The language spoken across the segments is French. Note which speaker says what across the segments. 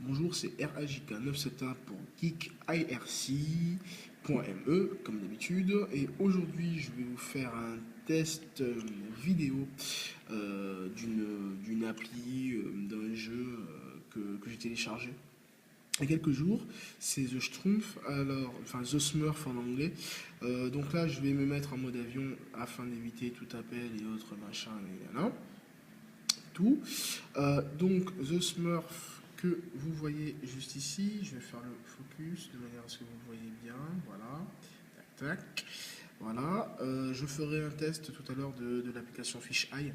Speaker 1: Bonjour, c'est RAJK971 pour geekirc.me comme d'habitude. Et aujourd'hui, je vais vous faire un test vidéo d'une appli, d'un jeu que j'ai téléchargé il y a quelques jours. C'est The Schtroumpf, enfin The Smurf en anglais. Donc là, je vais me mettre en mode avion afin d'éviter tout appel et autres machins. Et voilà tout. Donc, The Smurf que vous voyez juste ici, je vais faire le focus de manière à ce que vous le voyez bien. Voilà, tac, tac. Voilà, je ferai un test tout à l'heure de l'application Fisheye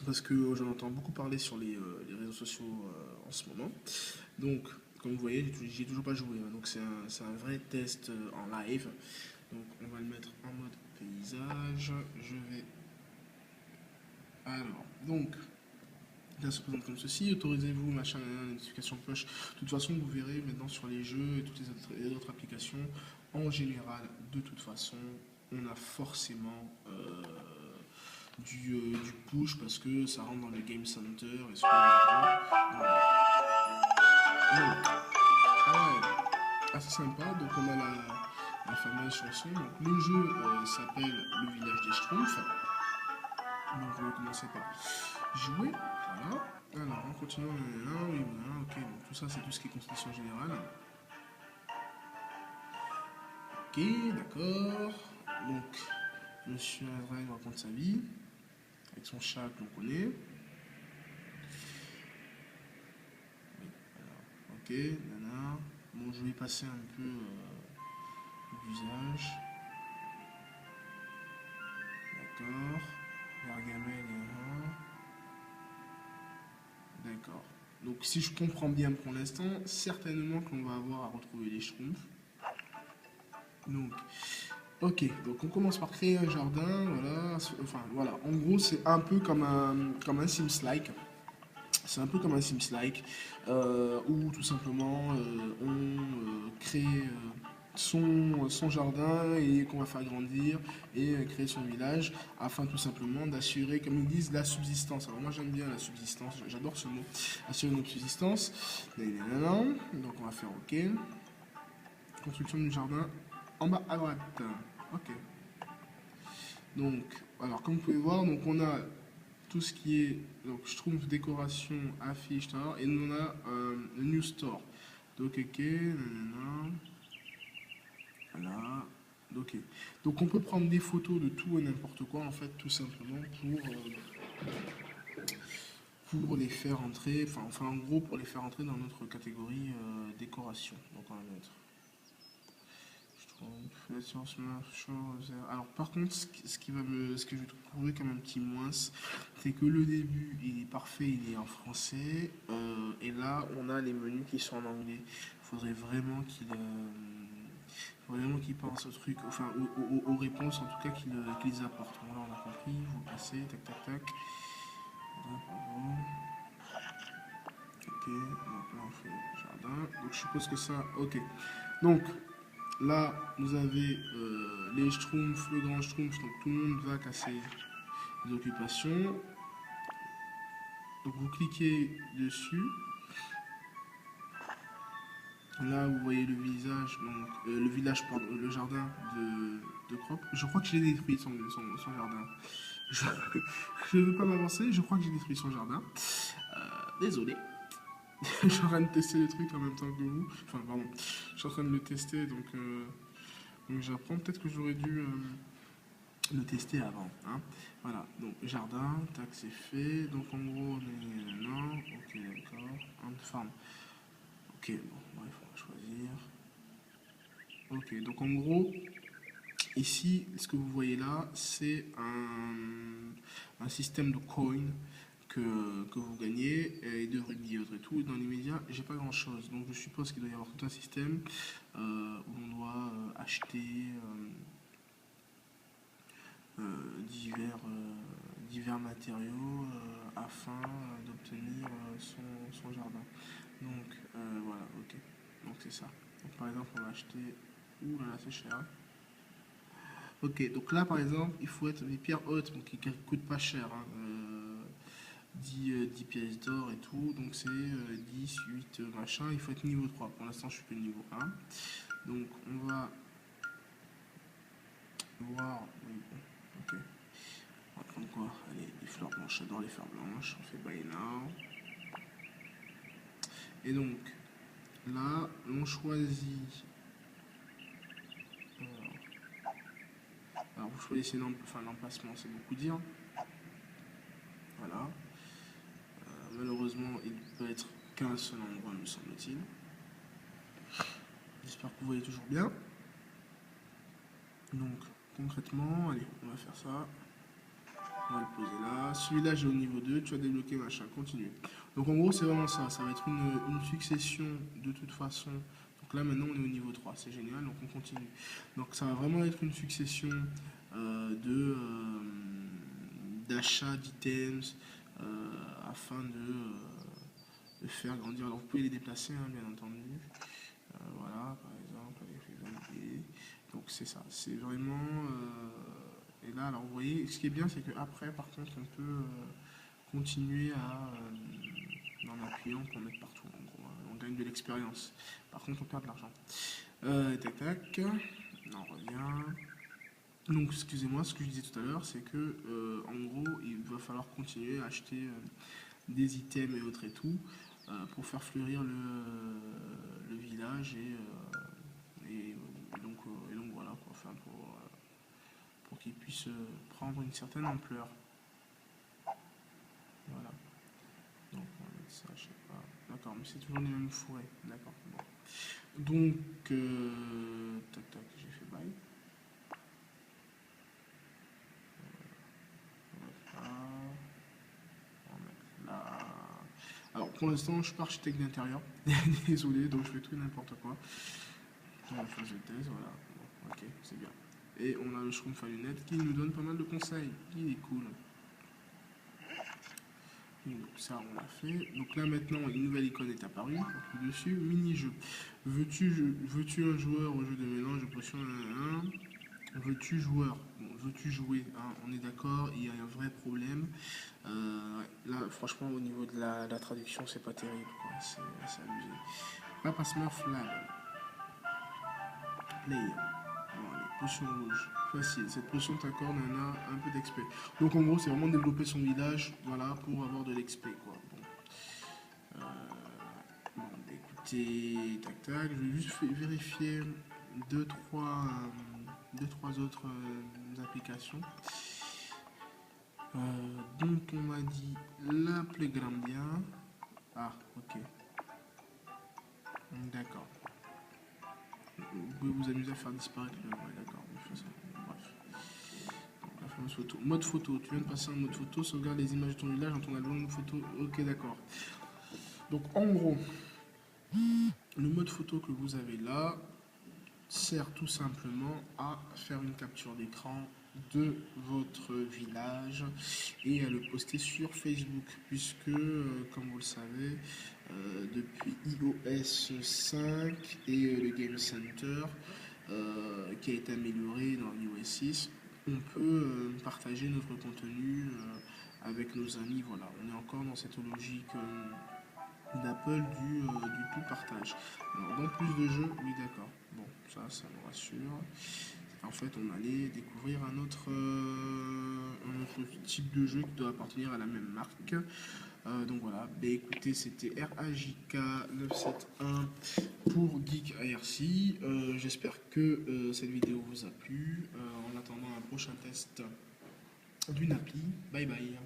Speaker 1: parce que j'en entends beaucoup parler sur les réseaux sociaux en ce moment. Donc, comme vous voyez, j'y ai toujours pas joué, hein. Donc c'est un vrai test en live. Donc, on va le mettre en mode paysage. Je vais. Alors, donc, ça se présente comme ceci, autorisez-vous, machin, notification push. De toute façon, vous verrez maintenant sur les jeux et toutes les autres applications, en général, de toute façon, on a forcément du push parce que ça rentre dans le Game Center et ce que donc, assez sympa. Donc, on a la fameuse chanson. Donc, le jeu s'appelle Le Village des Schtroumpfs. Donc, on va commencer par jouer. Voilà. Alors, en continuant, oui, voilà, ok. Donc, tout ça, c'est tout ce qui est constitution générale. Ok, d'accord. Donc, Monsieur Azrael raconte sa vie avec son chat que l'on connaît. Ok, nana. Bon, je vais passer un peu l'usage. D'accord. Gargamel est là. D'accord. Donc, si je comprends bien pour l'instant, certainement qu'on va avoir à retrouver les schtroumpfs. Donc, ok, donc on commence par créer un jardin, voilà. Enfin, voilà. En gros, c'est un peu comme un Sims-like. C'est un peu comme un Sims-like, où tout simplement on crée son jardin et qu'on va faire grandir et créer son village afin tout simplement d'assurer, comme ils disent, la subsistance. Alors moi j'aime bien la subsistance, j'adore ce mot, assurer notre subsistance. Donc on va faire OK. Construction du jardin en bas à droite. OK. Donc, alors comme vous pouvez voir, donc on a tout ce qui est, donc je trouve décoration, affiche, et on a le New Store. Donc, ok, nanana, voilà, ok. Donc on peut prendre des photos de tout et n'importe quoi, en fait, tout simplement pour les faire entrer, enfin en gros, pour les faire entrer dans notre catégorie décoration. Donc on va mettre alors par contre, ce que je trouverais comme un petit moins, c'est que le début il est parfait, il est en français, et là on a les menus qui sont en anglais. Il faudrait vraiment qu'il pense au truc, enfin aux réponses en tout cas qu'ils apportent. Voilà, on a compris, vous passez, tac tac tac. Ok, donc là on fait jardin. Donc je suppose que ça, ok. Donc là, vous avez les schtroumpfs, le grand schtroumpf, donc tout le monde va casser les occupations. Donc vous cliquez dessus. Là, vous voyez le visage, donc le village, pardon, le jardin de Crop. Je crois que j'ai détruit son jardin. Je ne veux pas m'avancer, je crois que j'ai détruit son jardin. Désolé. Je suis en train de tester les trucs en même temps que vous. Enfin, pardon. Je suis en train de le tester, donc j'apprends. Peut-être que j'aurais dû le tester avant. Hein. Voilà, donc jardin, tac, c'est fait. Donc en gros, on est non, ok, d'accord. On farm. Ok, bon, bref, on va choisir. Ok, donc en gros, ici, ce que vous voyez là, c'est un système de coin que vous gagnez et de rugby et tout. Dans les médias, j'ai pas grand chose. Donc je suppose qu'il doit y avoir tout un système où on doit acheter divers matériaux afin d'obtenir son jardin. Donc voilà, ok. Donc c'est ça. Donc par exemple, on va acheter. Ouh là là, c'est cher. Ok, donc là par exemple, il faut être des pierres hautes, donc qui coûtent pas cher. Hein. 10 pièces d'or et tout, donc c'est 10, 8, machin, il faut être niveau 3. Pour l'instant, je suis que niveau 1. Donc, on va voir. Oui, bon, ok. On va prendre quoi? Allez, les fleurs blanches, j'adore les fleurs blanches. On fait buy now. Et donc, là, on choisit. Alors, vous choisissez l'emplacement, c'est beaucoup dire. Voilà. Malheureusement, il peut être qu'un seul endroit, me semble-t-il. J'espère que vous voyez toujours bien. Donc, concrètement, allez, on va faire ça. On va le poser là. Celui-là, j'ai au niveau 2. Tu as débloqué, machin, continue. Donc, en gros, c'est vraiment ça. Ça va être une succession de toute façon. Donc là, maintenant, on est au niveau 3. C'est génial, donc on continue. Donc, ça va vraiment être une succession d'achats d'items afin de faire grandir. Alors, vous pouvez les déplacer, hein, bien entendu. Voilà, par exemple, avec les valider. Donc, c'est ça. C'est vraiment. Et là, alors vous voyez, ce qui est bien, c'est qu'après, par contre, on peut continuer en appuyant pour mettre partout. En gros, hein. On gagne de l'expérience. Par contre, on perd de l'argent. Tac, tac. On revient. Donc, excusez-moi, ce que je disais tout à l'heure, c'est que, en gros, il va falloir continuer à acheter des items et autres et tout pour faire fleurir le village et donc voilà, quoi, enfin, pour qu'il puisse prendre une certaine ampleur. Voilà. Donc on va mettre ça, je sais pas. D'accord, mais c'est toujours les mêmes fourrés. D'accord. Bon. Donc, tac tac, j'ai fait bail. On va mettre là. On va mettre là. Alors pour l'instant, je suis pas architecte d'intérieur. Désolé, donc je fais tout et n'importe quoi. On va faire une thèse, voilà. Bon, ok, c'est bien. Et on a le Shroom Lunette qui nous donne pas mal de conseils. Il est cool. Donc ça on l'a fait. Donc là maintenant une nouvelle icône est apparue. Donc, dessus, mini-jeu. Veux-tu un joueur au jeu de mélange de potions? Veux-tu joueur? Bon, veux-tu jouer, hein, on est d'accord, il y a un vrai problème. Là franchement au niveau de la traduction c'est pas terrible. C'est abusé. Papa Smurf Lab. Play. Bon, allez, potion rouge. Facile. Cette potion t'accorde un peu d'XP. Donc en gros, c'est vraiment développer son village, voilà, pour avoir de l'XP, quoi. Bon, bah, écoutez, tac tac. Je vais juste vérifier deux, trois autres applications. Donc on m'a dit la Playgroundia. Ah, ok. D'accord. Vous pouvez vous amuser à faire disparaître le. Ouais, d'accord, on fait ça. Bref. La fameuse photo. Mode photo. Tu viens de passer en mode photo. Sauvegarde les images de ton village dans ton album de photo. Ok, d'accord. Donc, en gros, le mode photo que vous avez là sert tout simplement à faire une capture d'écran de votre village et à le poster sur Facebook, puisque, comme vous le savez, depuis iOS 5 et le Game Center, qui a été amélioré dans iOS 6, on peut partager notre contenu avec nos amis. Voilà, on est encore dans cette logique d'Apple du tout partage. Alors, dans plus de jeux, oui, d'accord. Bon, ça me rassure. En fait, on allait découvrir un autre type de jeu qui doit appartenir à la même marque. Donc voilà, bah, écoutez, c'était RAJK971 pour Geek IRC. J'espère que cette vidéo vous a plu. En attendant un prochain test d'une appli, bye bye.